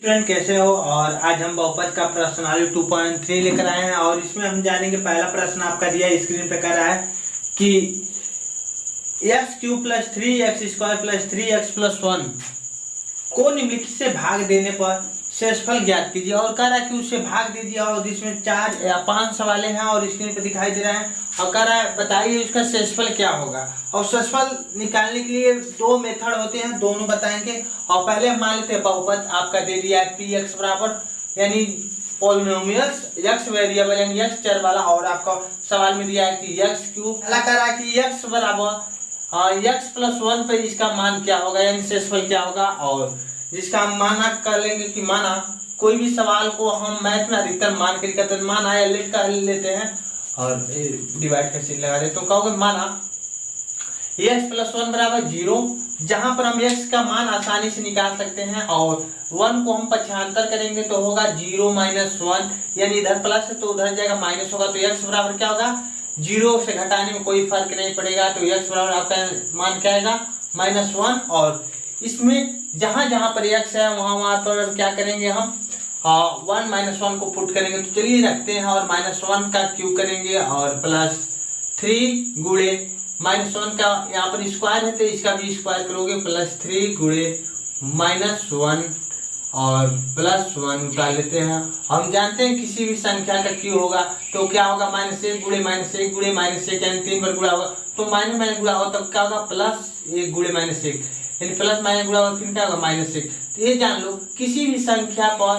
Student कैसे हो। और आज हम बहुपद का प्रश्नावली 2.3 लेकर आए हैं और इसमें हम जानेंगे। पहला प्रश्न आपका दिया स्क्रीन पे कर रहा है कि x³ + 3x² + 3x+1 को निम्नलिखित से भाग देने पर शेषफल ज्ञात कीजिए। और कह रहा है कि उससे भाग दीजिए और जिसमें 4 या 5 सवाल हैं और स्क्रीन पे दिखाई दे रहा है। और कह रहा है बताइए उसका शेषफल क्या होगा। और शेषफल निकालने के लिए दो मेथड होते हैं, दोनों बताएंगे। और पहले हम मान लेते हैं बहुपद आपका दे दिया है px बराबर यानी पॉलिनोमियल्स x वेरिएबल यानी x चर वाला। और आपका सवाल में दिया है कि x³ पहला कह रहा है कि x बराबर x+1 पे इसका मान क्या होगा यानी शेषफल क्या होगा। और जिसका हम माना कर लेंगे कि माना कोई भी सवाल को हम मैथ में अधिकतर मान के करते हैं। मान आया लेट कर लेते हैं और डिवाइड का चिन्ह लगा देते हैं। तो कहोगे माना x+1 बराबर 0, जहां पर हम x का मान आसानी से निकाल सकते हैं। और 1 को हम पक्षांतर करेंगे तो होगा 0 - 1 यानी इधर प्लस है तो उधर जाएगा माइनस होगा। तो x बराबर क्या होगा, 0 से घटाने में कोई फर्क नहीं पड़ेगा। तो x बराबर आपका मान क्या आएगा -1। और इसमें जहां जहां पर x है वहां पर क्या करेंगे हम 1 - 1 को पुट करेंगे। तो चलिए रखते हैं और -1 का क्यूब करेंगे और +3 गुणे -1 का यहाँ पर स्क्वायर है तो इसका भी स्क्वायर करोगे +3 गुणे -1 और +1 निकाल लेते हैं। हम जानते हैं किसी भी संख्या का क्यू होगा तो क्या होगा -1 गुणे -1 गुणे -1 यानी 3 बार गुणा होगा। तो माइनस गुणा होगा तब क्या होगा +1 गुणे -1 यानी प्लस माइनस गुणा होगा फिर क्या होगा -1। तो ये जान लो किसी भी संख्या पर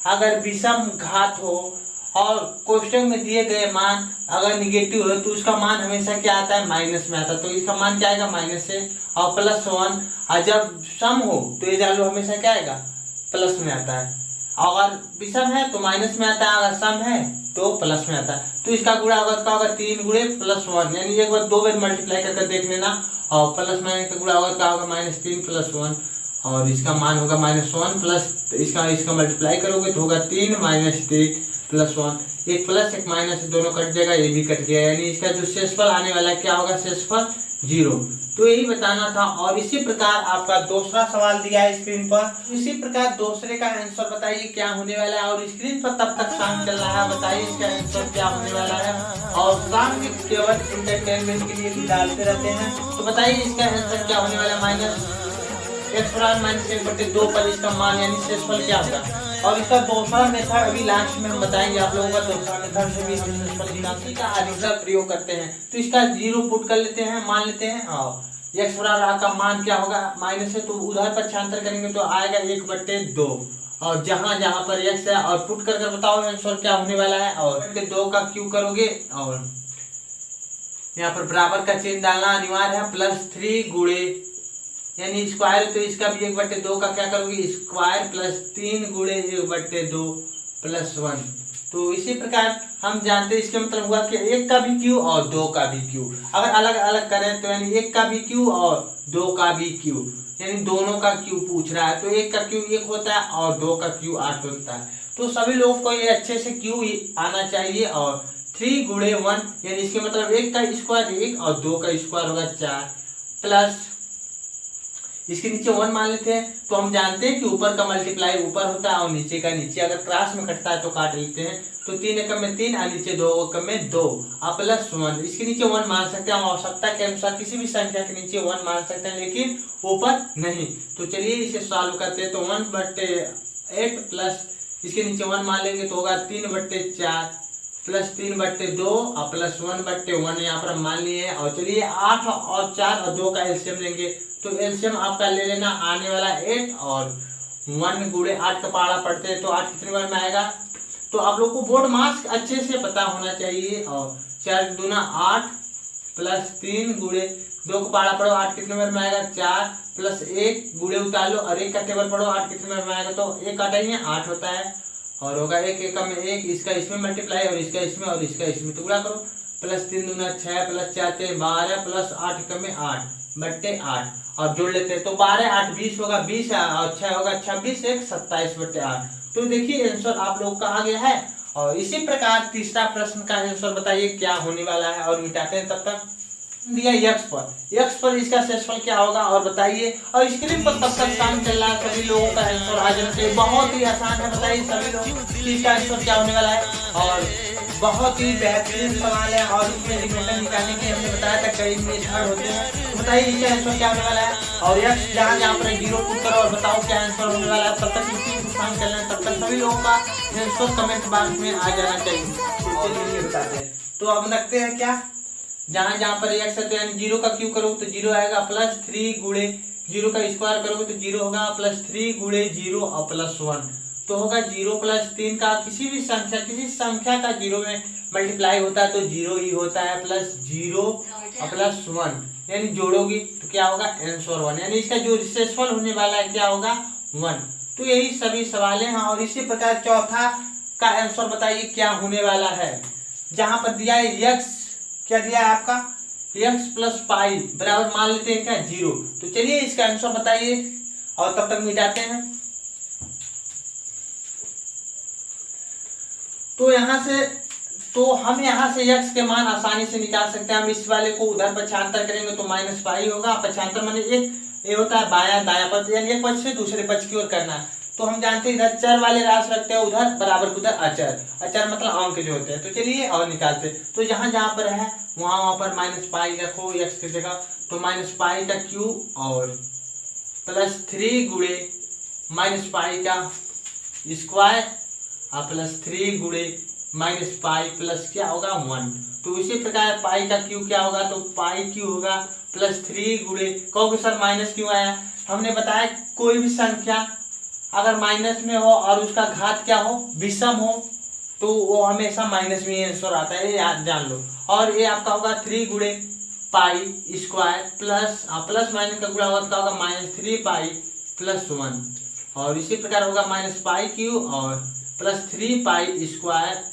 अगर विषम घात हो और कोष्टक में दिए गए मान अगर निगेटिव हो तो उसका मान हमेशा क्या आता है माइनस में आता है। तो इसका मान क्या आएगा -1 और +1। और जब सम हो तो ये जान लो हमेशा क्या आएगा प्लस में आता है। अगर विषम है तो माइनस में आता है, अगर सम है तो प्लस में आता है। तो इसका गुणा होगा क्या होगा 3 गुणे +1 यानी एक बार 2 बार मल्टीप्लाई करके देख लेना। और प्लस माइनस का गुणा होगा क्या होगा -3 + 1 और इसका मान होगा -1 प्लस इसका मल्टीप्लाई करोगे तो होगा 3 - 3 + 1। एक प्लस एक माइनस दोनों कट जाएगा, ये भी कट गया यानी इसका जो शेषफल आने वाला है क्या होगा शेषफल 0। तो यही बताना था। और इसी प्रकार आपका दूसरा सवाल दिया है स्क्रीन पर। इसी प्रकार दूसरे का आंसर बताइए क्या होने वाला है। और स्क्रीन पर तब तक शाम चल रहा है, बताइए इसका आंसर क्या होने वाला है। और शाम के केवल एंटरटेनमेंट के लिए डालते रहते हैं। तो बताइए इसका आंसर क्या होने वाला है -1/2 पर इसका मान यानी शेषफल क्या होगा। और इसका दूसरा मेथड अभी लास्ट में हम बताएंगे आप लोगों का। दूसरा मेथड से भी हम शेषफल निकालने का अधिकतर प्रयोग करते हैं। तो इसका 0 पुट कर लेते हैं, मान लेते हैं। और x बराबर आपका मान क्या होगा माइनस है तो उधर पक्षांतर करेंगे तो आएगा 1/2। और जहां जहां पर x है और पुट कर बताओ आंसर क्या होने वाला है। और 2 का क्यू करोगे और यहाँ पर बराबर का चिन्ह डालना अनिवार्य है +3 गुणे यानी स्क्वायर तो इसका भी 1/2 का क्या करोगे स्क्वायर +3 गुणे 1/2 +1। तो इसी प्रकार हम जानते हैं इसका मतलब हुआ कि 1 का भी क्यू और 2 का भी क्यू। अगर अलग अलग करें तो यानी 1 का भी क्यू और 2 का भी क्यू यानी दोनों का क्यू पूछ रहा है। तो 1 का क्यू 1 होता है और 2 का क्यू 8 होता है। तो सभी लोगों को ये अच्छे से क्यू आना चाहिए। और 3 गुणे 1 यानी इसके मतलब 1 का स्क्वायर 1 और 2 का स्क्वायर होगा 4 प्लस इसके नीचे 1 मान लेते हैं। तो हम जानते हैं कि ऊपर का मल्टीप्लाई ऊपर होता है और नीचे का नीचे। अगर क्रॉस में कटता है तो काट लेते हैं। तो 3 एकम में 3 और नीचे 2 एकम में 2 और +1 इसके नीचे 1 मान सकते हैं। हम आवश्यकता के अनुसार किसी भी संख्या के नीचे 1 मान सकते हैं लेकिन ऊपर नहीं। तो चलिए इसे सॉल्व करते हैं। तो 1/8 प्लस इसके नीचे 1 मान लेंगे तो होगा 3/4 प्लस 3/2 और +1/1 यहाँ पर हम मान लिए। और चलिए 8 और 4 और 2 का एलसीएम लेंगे। तो एलसीएम आपका ले लेना आने वाला 8 और 1 गुणे 8 का पहाड़ा पढ़ते हैं तो 8 कितने बार में आएगा। तो आप लोग को बोर्ड मार्क्स अच्छे से पता होना चाहिए। और 4 दूना 8 प्लस 3 गुणे 2 का पहाड़ा पढ़ो 8 कितने बार में आएगा 4 प्लस 1 गुणे उतार लो और 1 का टेबल पढ़ो 8 कितने बार में आएगा। तो 1 काटेंगे 8 होता है और होगा 1 एकम में 1 इसका इसमें मल्टीप्लाई और इसका इसमें और इसका इसमें तो गुणा करो +3 दूना 6 प्लस 4 3 12 प्लस 8 एकम में 8/8 और जोड़ लेते हैं। तो 12 8 20 होगा 20 और 6 होगा 26 1 27/8। तो देखिए आंसर आप लोग का आ गया है। और इसी प्रकार तीसरा प्रश्न का आंसर बताइए क्या होने वाला है। और मिटाते हैं तब तक। दिया x पर इसका शेषफल क्या होगा और बताइए। और स्क्रीन पर तब तक काम चल रहा है, सभी लोगों का आंसर आ जाना चाहिए। बहुत ही आसान है, बताइए सभी लोग कि इसका आंसर क्या होने वाला है। और बहुत ही बेहतरीन सवाल है और इसमें रिमाइंडर निकालने के हमने बताया था कई मेथड होते हैं। तो बताइए इसका आंसर क्या होने वाला है। और x जहाँ जहाँ पर 0 पुट करो और बताओ क्या आंसर होने वाला है। तब तक इसी काम चल रहा है, तब तक सभी लोगों का आंसर कमेंट बॉक्स में आ जाना चाहिए। तो चलिए बताते हैं। तो अब रखते हैं क्या, जहाँ जहाँ पर x है तो यानी 0 का क्यू करो तो 0 आएगा, प्लस 3 गुणे 0 का स्क्वायर करोगे तो 0 होगा, प्लस 3 गुणे 0 और प्लस 1 तो होगा 0 प्लस 3 का किसी संख्या का 0 में मल्टीप्लाई होता है तो 0 ही होता है, प्लस 0 और प्लस 1 यानी जोड़ोगी तो क्या होगा आंसर 1, यानी इसका जो शेषफल होने वाला है क्या होगा 1। तो यही सभी सवाल हैं। और इसी प्रकार चौथा का आंसर बताइए क्या होने वाला है। जहां पर दिया है x, क्या दिया है आपका x प्लस पाई बराबर मान लेते हैं क्या 0। तो चलिए इसका आंसर बताइए और तब तक मिटाते हैं। तो हम यहाँ से x के मान आसानी से निकाल सकते हैं। हम इस वाले को उधर पक्षांतर करेंगे तो माइनस पाई होगा। पक्षांतर माने एक ये होता है बायां दायां पक्ष, यानी एक पक्ष से दूसरे पक्ष की ओर करना। तो हम जानते हैं इधर चर वाले राशि रखते हैं, उधर बराबर उधर अचर मतलब अंक जो होते हैं। तो चलिए और निकालते हैं। तो जहां जहां पर है वहां पर माइनस पाई रखो x की जगह, तो माइनस पाई का क्यू और प्लस 3 गुणे माइनस पाई का स्क्वायर और प्लस 3 गुणे माइनस पाई प्लस क्या होगा 1। तो इसी प्रकार पाई का क्यू क्या होगा, तो पाई क्यू होगा प्लस 3 गुणे, कहोगे सर माइनस क्यों आया। हमने बताया कोई भी संख्या अगर माइनस में हो और उसका घात क्या हो विषम हो तो वो हमेशा माइनस में आंसर आता है, ये याद जान लो। और ये आपका होगा 3 गुणे पाई स्क्वायर प्लस माइनस का गुणा होगा तो क्या होगा माइनस 3 पाई प्लस 1। और इसी प्रकार होगा माइनस पाई क्यू और प्लस 3 पाई स्क्वायर,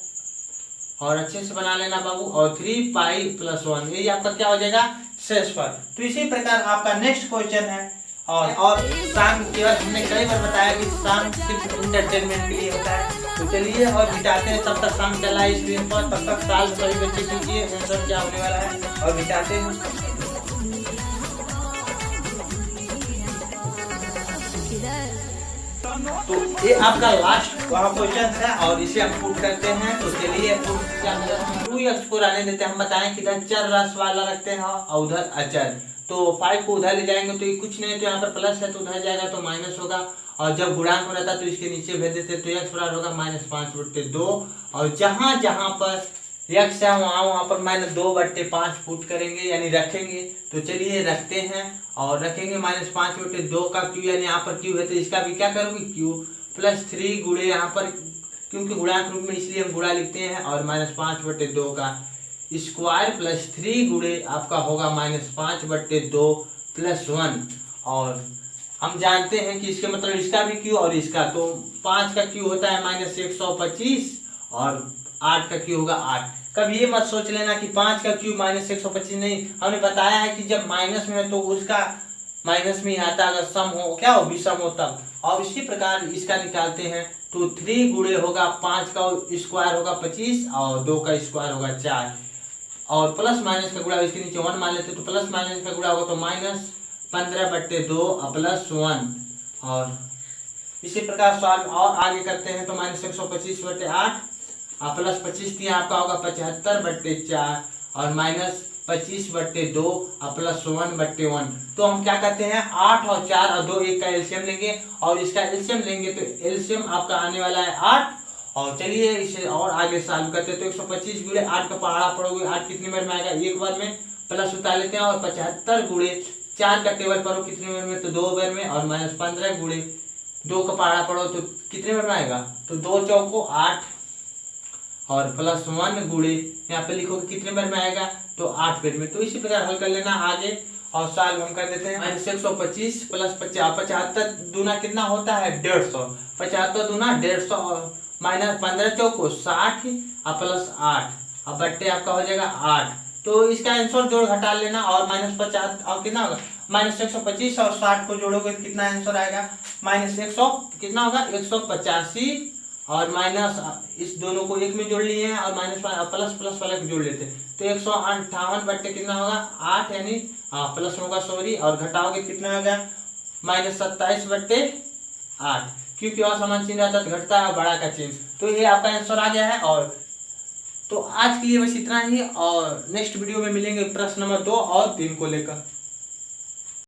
और अच्छे से बना लेना बाबू, और 3 पाई प्लस 1, यही आपका क्या हो जाएगा शेषफल। तो इसी प्रकार आपका नेक्स्ट क्वेश्चन है। और शाम केवल हमने कई बार बताया कि शाम सिर्फ इंटरटेनमेंट के लिए होता है। तो चलिए और मिटाते हैं, तब तक शाम चला है स्क्रीन पर, तब तक साल सभी बच्चे कीजिए आंसर क्या होने वाला है और मिटाते हैं। तो ये आपका लास्ट क्वेश्चन है और इसे हम पुट करते हैं। तो चलिए क्या 2x को रहने देते हैं। हम बताएं कि इधर चर राशि वाला रखते हैं और उधर अचर। तो 5 को उधर ले जाएंगे तो ये कुछ नहीं, तो यहाँ पर प्लस है तो उधर जाएगा तो माइनस होगा। और जब गुणांक में रहता तो इसके नीचे भेज देते तो x बराबर होगा -5/2। और जहां जहां पर x है वहां पर -2/5 पुट करेंगे यानी रखेंगे। तो चलिए रखते हैं और रखेंगे -5/2 का q, यानी यहाँ पर q है तो इसका भी क्या करोगे q प्लस 3 गुणे यहाँ पर, क्योंकि गुणांक रूप में इसलिए हम गुणा लिखते हैं, और -5/2 का स्क्वायर प्लस 3 गुणे आपका होगा -5/2 प्लस 1। और हम जानते हैं कि इसके मतलब इसका भी क्यू और इसका, तो 5 का क्यू होता है -125 और 8 का क्यू होगा 8। कभी ये मत सोच लेना कि 5 का क्यू -125 नहीं, हमने बताया है कि जब माइनस में है तो उसका माइनस में ही आता, अगर सम हो क्या हो विषम हो तब। और इसी प्रकार इसका निकालते हैं तो 3 गुणे होगा 5 का स्क्वायर होगा 25 और 2 का स्क्वायर होगा 4, और प्लस माइनस का गुणा इसके नीचे 1 मान लेते तो प्लस माइनस का गुणा होगा तो -15/2 और प्लस 1। और इसी प्रकार सॉल्व और आगे करते हैं तो -125/8 और प्लस 25 दिया आपका होगा 75/4 और -25/2 और प्लस 1/1। तो हम क्या करते हैं 8 और 4 और 2 एक का एलसीएम लेंगे और इसका एलसीएम लेंगे तो एलसीएम आपका आने वाला है 8। और चलिए इसे और आगे सॉल्व करते हैं तो 125 गुणे 8 का पहाड़ा पढ़ोगे 8 कितनी बार में आएगा, एक बार में प्लस उतार लेते हैं। और 75 गुणे 4 का टेबल पढ़ो कितनी बार में, तो 2 बार में, और -15 गुणे 2 का पहाड़ा पढ़ो तो कितने बार में आएगा, तो 2 चौको 8 और प्लस 1 गुणे यहाँ पे लिखोगे कितने बार में आएगा, तो 8 बार में। तो इसी प्रकार हल कर लेना आगे और सॉल्व हम कर देते हैं। -125 प्लस 75 दूना कितना होता है 150, 75 दूना 150 और -15 चौको 60 और प्लस 8 और बट्टे आपका हो जाएगा 8। तो इसका आंसर जोड़ घटा लेना और -50 और कितना होगा -125 और 60 को जोड़ोगे तो कितना आंसर आएगा -100 कितना होगा 185 और माइनस इस दोनों को एक में जोड़ लिए हैं और प्लस वाला को जोड़ लेते हैं तो 158 कितना होगा 8, यानी हाँ प्लस होगा सॉरी, और घटाओगे कितना होगा -27/8, क्योंकि असमान चिन्ह रहता है तो घटता है और बड़ा का चिन्ह। तो ये आपका आंसर आ गया है। और तो आज के लिए बस इतना ही, और नेक्स्ट वीडियो में मिलेंगे प्रश्न नंबर 2 और 3 को लेकर।